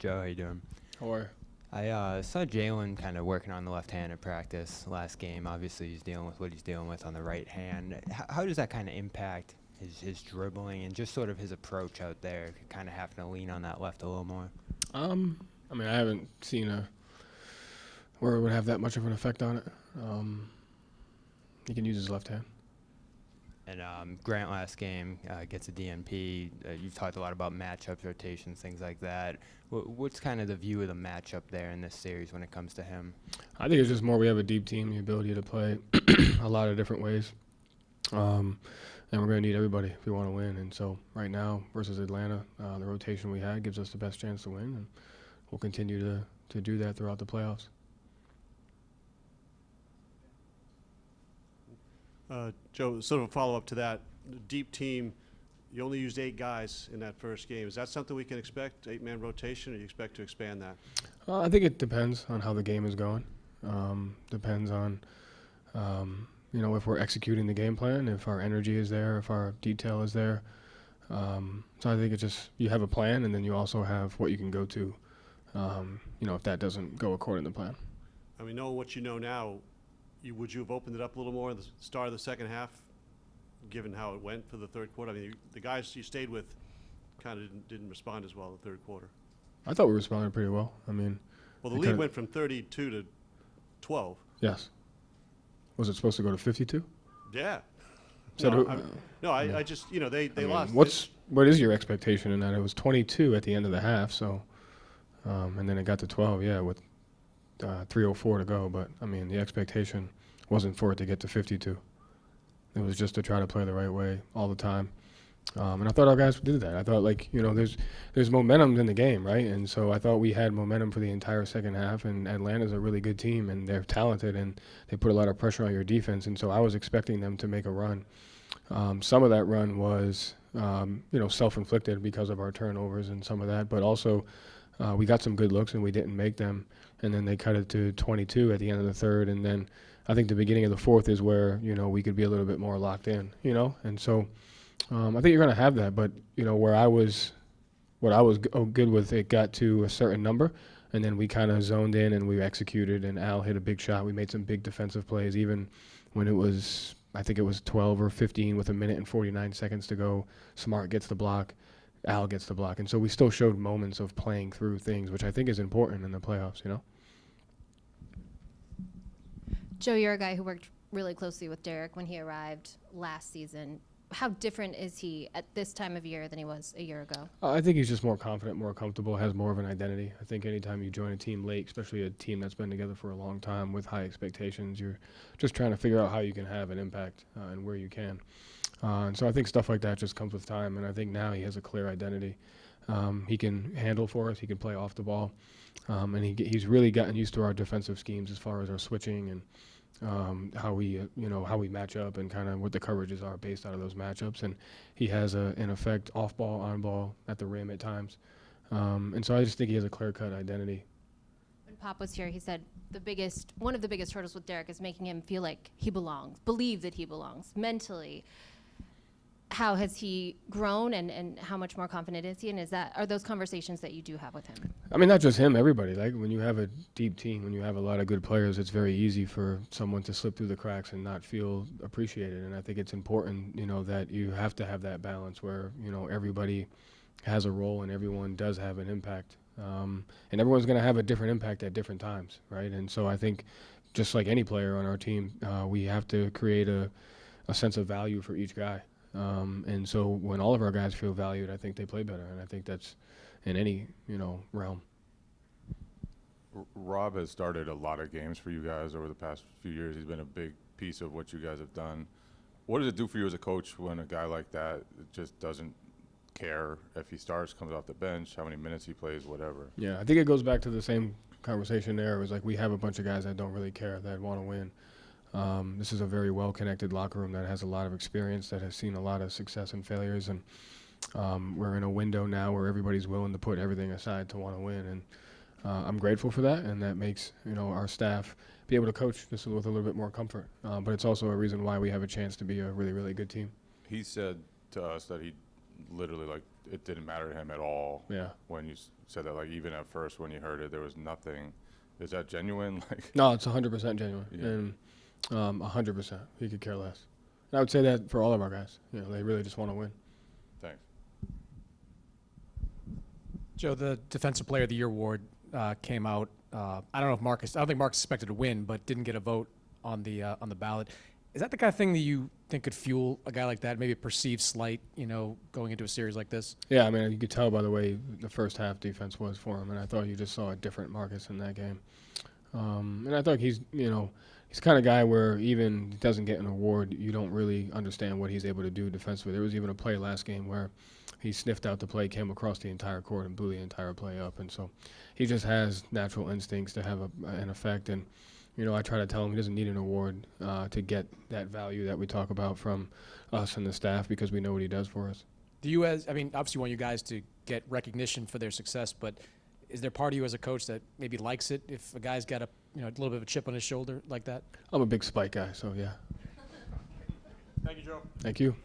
Joe. How you doing? How are you? I saw Jalen kind of working on the left hand in practice last game. Obviously, he's dealing with what he's dealing with on the right hand. How does that kind of impact his dribbling and just sort of his approach out there, kind of having to lean on that left a little more? I mean, I haven't seen where it would have that much of an effect on it. He can use his left hand. And Grant last game gets a DNP. You've talked a lot about matchups, rotations, things like that. What's kind of the view of the matchup there in this series when it comes to him? I think it's just more we have a deep team, the ability to play a lot of different ways. And we're going to need everybody if we want to win. And so right now versus Atlanta, the rotation we had gives us the best chance to win. And we'll continue to do that throughout the playoffs. Joe, sort of a follow-up to that, deep team, you only used 8 guys in that first game. Is that something we can expect, 8-man rotation, or do you expect to expand that? I think it depends on how the game is going. Depends on, if we're executing the game plan, if our energy is there, if our detail is there. So I think it's just you have a plan, and then you also have what you can go to, if that doesn't go according to plan. I mean, knowing what you know now, would you have opened it up a little more at the start of the second half, given how it went for the third quarter? I mean, the guys you stayed with kind of didn't respond as well in the third quarter. I thought we responded pretty well. I mean, well, the lead went from 32 to 12. Yes. Was it supposed to go to 52? Yeah. So I just they lost. What is your expectation in that? It was 22 at the end of the half, so and then it got to 12. Yeah, with 3:04 to go. But I mean, the expectation wasn't for it to get to 52. It was just to try to play the right way all the time. And I thought our guys did that. I thought, there's momentum in the game, right? And so I thought we had momentum for the entire second half, and Atlanta's a really good team, and they're talented, and they put a lot of pressure on your defense. And so I was expecting them to make a run. Some of that run was, self-inflicted because of our turnovers and some of that, but also we got some good looks and we didn't make them. And then they cut it to 22 at the end of the third, and then I think the beginning of the fourth is where, we could be a little bit more locked in, and so I think you're going to have that, but, what I was good with, it got to a certain number, and then we kind of zoned in and we executed, and Al hit a big shot. We made some big defensive plays, even when it was, I think it was 12 or 15 with 1 minute and 49 seconds to go. Smart gets the block, Al gets the block, and so we still showed moments of playing through things, which I think is important in the playoffs, Joe, you're a guy who worked really closely with Derek when he arrived last season. How different is he at this time of year than he was a year ago? I think he's just more confident, more comfortable, has more of an identity. I think anytime you join a team late, especially a team that's been together for a long time with high expectations, you're just trying to figure out how you can have an impact and where you can. And so I think stuff like that just comes with time, and I think now he has a clear identity. He can handle for us. He can play off the ball. And he's really gotten used to our defensive schemes as far as our switching and how we match up and kind of what the coverages are based out of those matchups. And he has an effect off ball, on ball, at the rim at times. And so I just think he has a clear-cut identity. When Pop was here, he said one of the biggest hurdles with Derek is making him feel like he belongs, believe that he belongs mentally. How has he grown, and how much more confident is he? And are those conversations that you do have with him? I mean, not just him, everybody. Like when you have a deep team, when you have a lot of good players, it's very easy for someone to slip through the cracks and not feel appreciated. And I think it's important, that you have to have that balance where, everybody has a role and everyone does have an impact. And everyone's going to have a different impact at different times, right? And so I think just like any player on our team, we have to create a sense of value for each guy. And so when all of our guys feel valued, I think they play better, and I think that's in any, realm. Rob has started a lot of games for you guys over the past few years. He's been a big piece of what you guys have done. What does it do for you as a coach when a guy like that just doesn't care if he starts, comes off the bench, how many minutes he plays, whatever? Yeah, I think it goes back to the same conversation there. It was like we have a bunch of guys that don't really care, that want to win. This is a very well-connected locker room that has a lot of experience, that has seen a lot of success and failures, and we're in a window now where everybody's willing to put everything aside to want to win, and I'm grateful for that, and that makes our staff be able to coach this with a little bit more comfort. But it's also a reason why we have a chance to be a really, really good team. He said to us that he literally like it didn't matter to him at all. Yeah. When you said that, like even at first when you heard it, there was nothing. Is that genuine? Like, No, it's 100% genuine, Yeah. and 100%. He could care less. And I would say that for all of our guys. You know, they really just want to win. thanks. Joe, the Defensive Player of the Year award came out. I don't know if Marcus. I don't think Marcus expected to win, but didn't get a vote on the ballot. Is that the kind of thing that you think could fuel a guy like that? Maybe a perceived slight, going into a series like this. Yeah, I mean, you could tell by the way the first half defense was for him, and I thought you just saw a different Marcus in that game. And I thought he's the kind of guy where even if he doesn't get an award, you don't really understand what he's able to do defensively. There was even a play last game where he sniffed out the play, came across the entire court, and blew the entire play up. And so he just has natural instincts to have an effect. And I try to tell him he doesn't need an award to get that value that we talk about from us and the staff because we know what he does for us. Do you, obviously you want you guys to get recognition for their success, but is there part of you as a coach that maybe likes it if a guy's got a little bit of a chip on his shoulder like that? I'm a big Spike guy, so yeah. Thank you, Joe. Thank you.